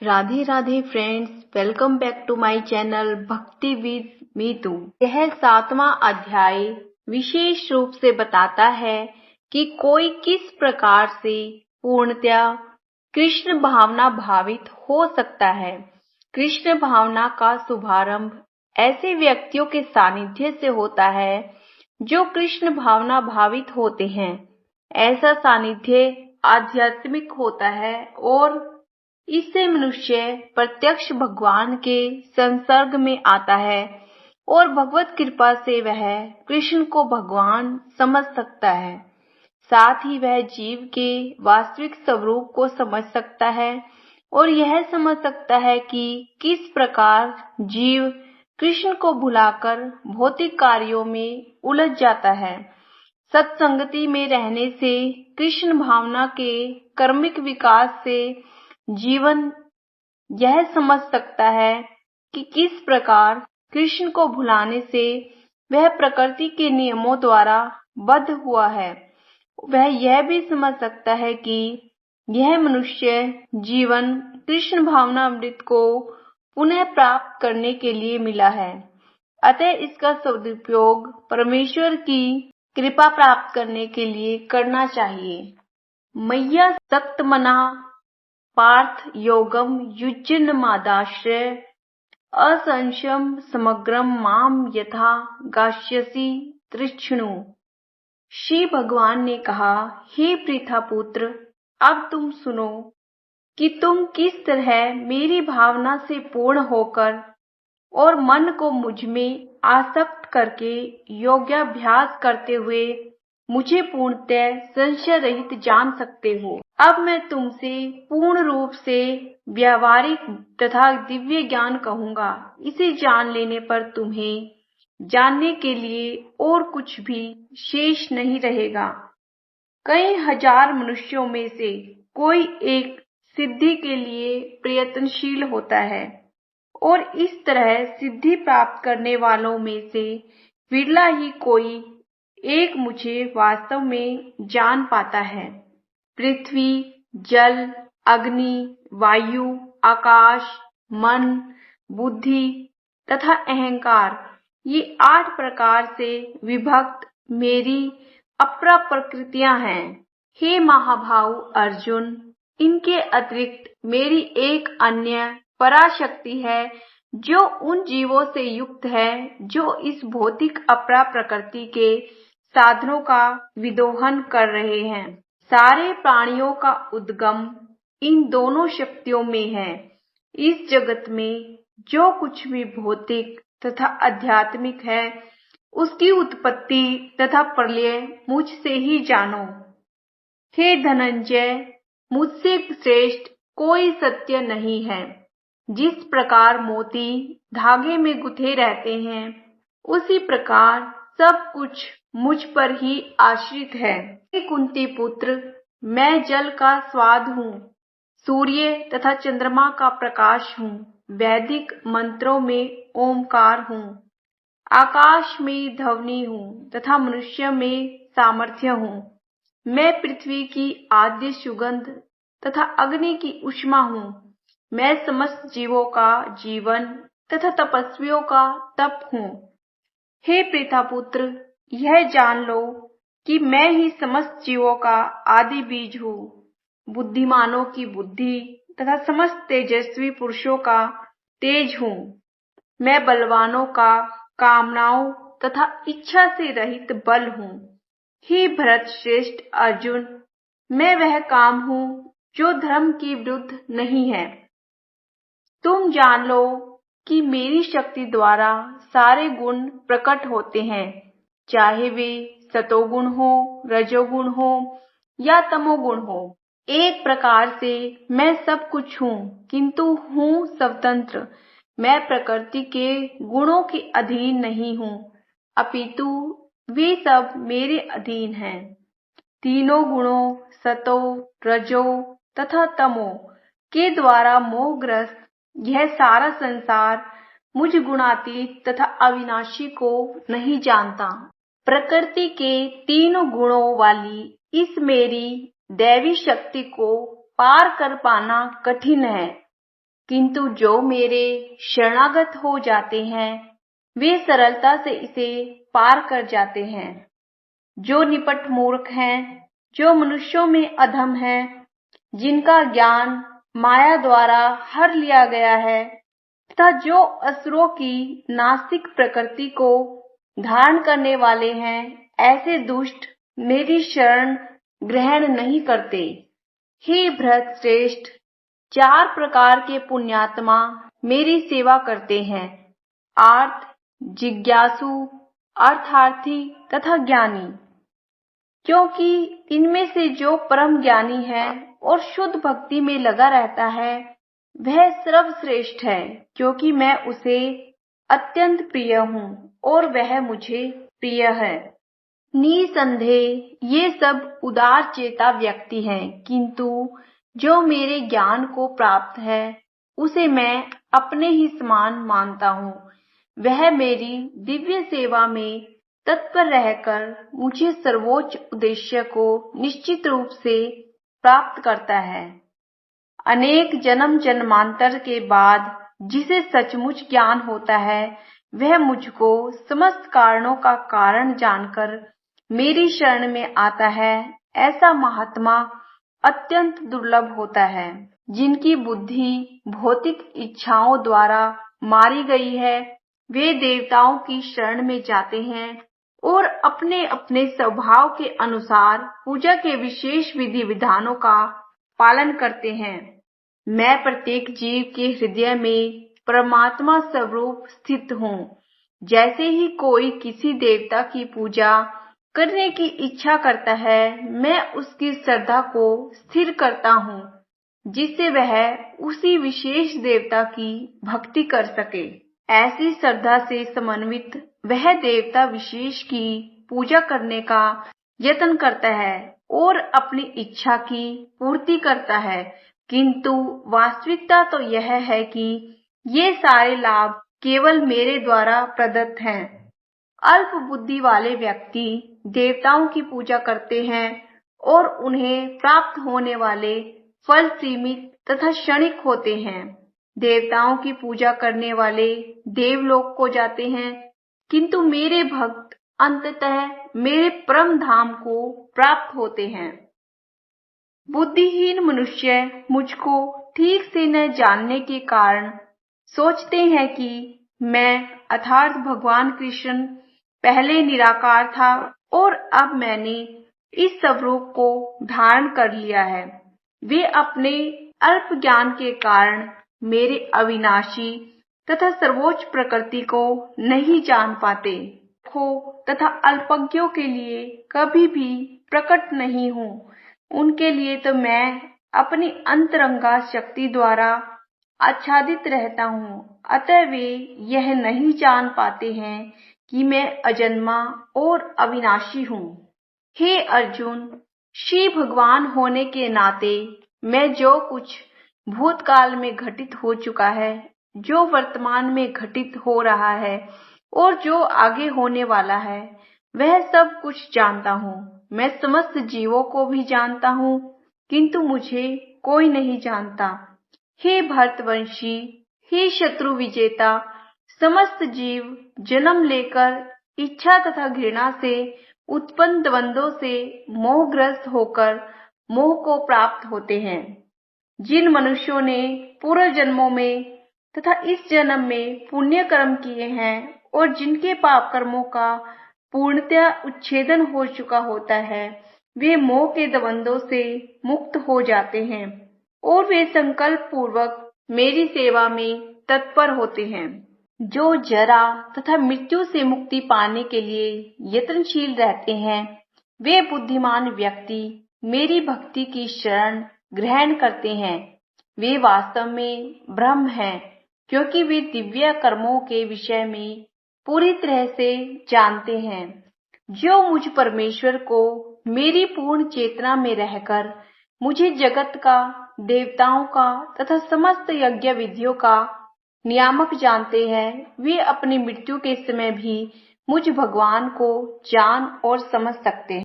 Radhe Radhe friends, welcome back to my channel Bhakti with Meetu. यह 7वां अध्याय विशेष रूप से बताता है कि कोई किस प्रकार से पूर्णतया कृष्ण भावना भावित हो सकता है। कृष्ण भावना का शुभारंभ ऐसे व्यक्तियों के सानिध्य से होता है जो कृष्ण भावना भावित होते हैं। ऐसा सानिध्य आध्यात्मिक होता है और इससे मनुष्य प्रत्यक्ष भगवान के संसर्ग में आता है और भगवत कृपा से वह कृष्ण को भगवान समझ सकता है। साथ ही वह जीव के वास्तविक स्वरूप को समझ सकता है और यह समझ सकता है कि किस प्रकार जीव कृष्ण को भुलाकर भौतिक कार्यों में उलझ जाता है। सत्संगति में रहने से कृष्ण भावना के कर्मिक विकास से जीवन यह समझ सकता है कि किस प्रकार कृष्ण को भुलाने से वह प्रकृति के नियमों द्वारा बद्ध हुआ है। वह यह भी समझ सकता है कि यह मनुष्य जीवन कृष्ण भावना अमृत को पुनः प्राप्त करने के लिए मिला है, अतः इसका सदुपयोग परमेश्वर की कृपा प्राप्त करने के लिए करना चाहिए। मय्या सक्तमना पार्थ योगम युज्यनमादाश्रय असंशयम समग्रम माम यथा गास्यसि तृष्णु। श्री भगवान ने कहा, हे पृथापुत्र, अब तुम सुनो कि तुम किस तरह मेरी भावना से पूर्ण होकर और मन को मुझ में आसक्त करके योगाभ्यास करते हुए मुझे पूर्णतः संशय रहित जान सकते हो। अब मैं तुमसे पूर्ण रूप से व्यावहारिक तथा दिव्य ज्ञान कहूंगा। इसे जान लेने पर तुम्हें जानने के लिए और कुछ भी शेष नहीं रहेगा। कई हजार मनुष्यों में से कोई एक सिद्धि के लिए प्रयत्नशील होता है और इस तरह सिद्धि प्राप्त करने वालों में से विरला ही कोई एक मुझे वास्तव में जान पाता है। पृथ्वी, जल, अग्नि, वायु, आकाश, मन, बुद्धि तथा अहंकार, ये 8 प्रकार से विभक्त मेरी अपरा प्रकृतियां हैं। हे महाभाव अर्जुन, इनके अतिरिक्त मेरी एक अन्य पराशक्ति है जो उन जीवों से युक्त है जो इस भौतिक अपरा प्रकृति के साधनों का विदोहन कर रहे हैं। सारे प्राणियों का उद्गम इन दोनों शक्तियों में है। इस जगत में जो कुछ भी भौतिक तथा आध्यात्मिक है उसकी उत्पत्ति तथा प्रलय मुझसे ही जानो। हे धनंजय, मुझसे श्रेष्ठ कोई सत्य नहीं है। जिस प्रकार मोती धागे में गुथे रहते हैं उसी प्रकार सब कुछ मुझ पर ही आश्रित है। हे कुंती पुत्र, मैं जल का स्वाद हूँ, सूर्य तथा चंद्रमा का प्रकाश हूँ, वैदिक मंत्रों में ओमकार हूँ, आकाश में ध्वनि हूँ तथा मनुष्य में सामर्थ्य हूँ। मैं पृथ्वी की आद्य सुगंध तथा अग्नि की ऊष्मा हूँ। मैं समस्त जीवों का जीवन तथा तपस्वियों का तप हूँ। हे पृथापुत्र, यह जान लो कि मैं ही समस्त जीवों का आदि बीज हूँ, बुद्धिमानों की बुद्धि तथा समस्त तेजस्वी पुरुषों का तेज हूँ। मैं बलवानों का कामनाओं तथा इच्छा से रहित बल हूँ। हे भरत श्रेष्ठ अर्जुन, मैं वह काम हूँ जो धर्म के विरुद्ध नहीं है। तुम जान लो कि मेरी शक्ति द्वारा सारे गुण प्रकट होते हैं, चाहे वे सतोगुण हो, रजोगुण हो या तमोगुण हो। एक प्रकार से मैं सब कुछ हूँ, किंतु हूँ स्वतंत्र। मैं प्रकृति के गुणों के अधीन नहीं हूँ, अपितु वे सब मेरे अधीन हैं। तीनों गुणों सतो, रजो तथा तमो के द्वारा मोहग्रस्त यह सारा संसार मुझ गुणातीत तथा अविनाशी को नहीं जानता। प्रकृति के तीनों गुणों वाली इस मेरी दैवी शक्ति को पार कर पाना कठिन है। किंतु जो मेरे शरणागत हो जाते हैं वे सरलता से इसे पार कर जाते हैं। जो निपट मूर्ख हैं, जो मनुष्यों में अधम हैं, जिनका ज्ञान माया द्वारा हर लिया गया है तथा जो असुरों की नास्तिक प्रकृति को धारण करने वाले हैं, ऐसे दुष्ट मेरी शरण ग्रहण नहीं करते। हे भरत श्रेष्ठ, 4 प्रकार के पुण्यात्मा मेरी सेवा करते हैं, आर्त, जिज्ञासु, अर्थार्थी तथा ज्ञानी। क्योंकि इनमें से जो परम ज्ञानी है और शुद्ध भक्ति में लगा रहता है वह सर्वश्रेष्ठ है, क्योंकि मैं उसे अत्यंत प्रिय हूँ और वह मुझे प्रिय है। निसंदेह ये सब उदार चेता व्यक्ति हैं, किंतु जो मेरे ज्ञान को प्राप्त है उसे मैं अपने ही समान मानता हूँ। वह मेरी दिव्य सेवा में तत्पर रहकर मुझे सर्वोच्च उद्देश्य को निश्चित रूप से प्राप्त करता है। अनेक जन्म जन्मांतर के बाद जिसे सचमुच ज्ञान होता है वह मुझको समस्त कारणों का कारण जानकर मेरी शरण में आता है। ऐसा महात्मा अत्यंत दुर्लभ होता है। जिनकी बुद्धि भौतिक इच्छाओं द्वारा मारी गई है वे देवताओं की शरण में जाते हैं और अपने अपने स्वभाव के अनुसार पूजा के विशेष विधि विधानों का पालन करते हैं। मैं प्रत्येक जीव के हृदय में परमात्मा स्वरूप स्थित हूँ। जैसे ही कोई किसी देवता की पूजा करने की इच्छा करता है, मैं उसकी श्रद्धा को स्थिर करता हूँ, जिससे वह उसी विशेष देवता की भक्ति कर सके। ऐसी श्रद्धा से समन्वित वह देवता विशेष की पूजा करने का यत्न करता है और अपनी इच्छा की पूर्ति करता है, किंतु वास्तविकता तो यह है कि ये सारे लाभ केवल मेरे द्वारा प्रदत्त हैं। अल्प बुद्धि वाले व्यक्ति देवताओं की पूजा करते हैं और उन्हें प्राप्त होने वाले फल सीमित तथा क्षणिक होते हैं। देवताओं की पूजा करने वाले देवलोक को जाते हैं, किंतु मेरे भक्त अंततः मेरे परम धाम को प्राप्त होते हैं। बुद्धिहीन मनुष्य मुझको ठीक से न जानने के कारण सोचते हैं कि मैं अर्थात भगवान कृष्ण पहले निराकार था और अब मैंने इस स्वरूप को धारण कर लिया है। वे अपने अल्प ज्ञान के कारण मेरे अविनाशी तथा सर्वोच्च प्रकृति को नहीं जान पाते हो तथा अल्पज्ञों के लिए कभी भी प्रकट नहीं हूँ। उनके लिए तो मैं अपनी अंतरंगा शक्ति द्वारा आच्छादित रहता हूँ, अतः वे यह नहीं जान पाते हैं कि मैं अजन्मा और अविनाशी हूँ। हे अर्जुन, श्री भगवान होने के नाते मैं जो कुछ भूतकाल में घटित हो चुका है, जो वर्तमान में घटित हो रहा है और जो आगे होने वाला है, वह सब कुछ जानता हूँ। मैं समस्त जीवों को भी जानता हूँ, किंतु मुझे कोई नहीं जानता। हे भरतवंशी, हे शत्रु विजेता, समस्त जीव जन्म लेकर इच्छा तथा घृणा से उत्पन्न द्वंद्वों से मोहग्रस्त होकर मोह को प्राप्त होते हैं। जिन मनुष्यों ने पूर्व जन्मों में तथा इस जन्म में पुण्य कर्म किए हैं और जिनके पाप कर्मों का पूर्णतया उच्छेदन हो चुका होता है, वे मोह के द्वंद्वों से मुक्त हो जाते हैं और वे संकल्प पूर्वक मेरी सेवा में तत्पर होते हैं। जो जरा तथा मृत्यु से मुक्ति पाने के लिए यत्नशील रहते हैं, वे बुद्धिमान व्यक्ति मेरी भक्ति की शरण ग्रहण करते हैं। वे वास्तव में ब्रह्म हैं, क्योंकि वे दिव्य कर्मों के विषय में पूरी तरह से जानते हैं। जो मुझ परमेश्वर को मेरी पूर्ण चेतना में रहकर मुझे जगत का, देवताओं का तथा समस्त यज्ञ विधियों का नियामक जानते हैं, वे अपनी मृत्यु के समय भी मुझ भगवान को जान और समझ सकते हैं।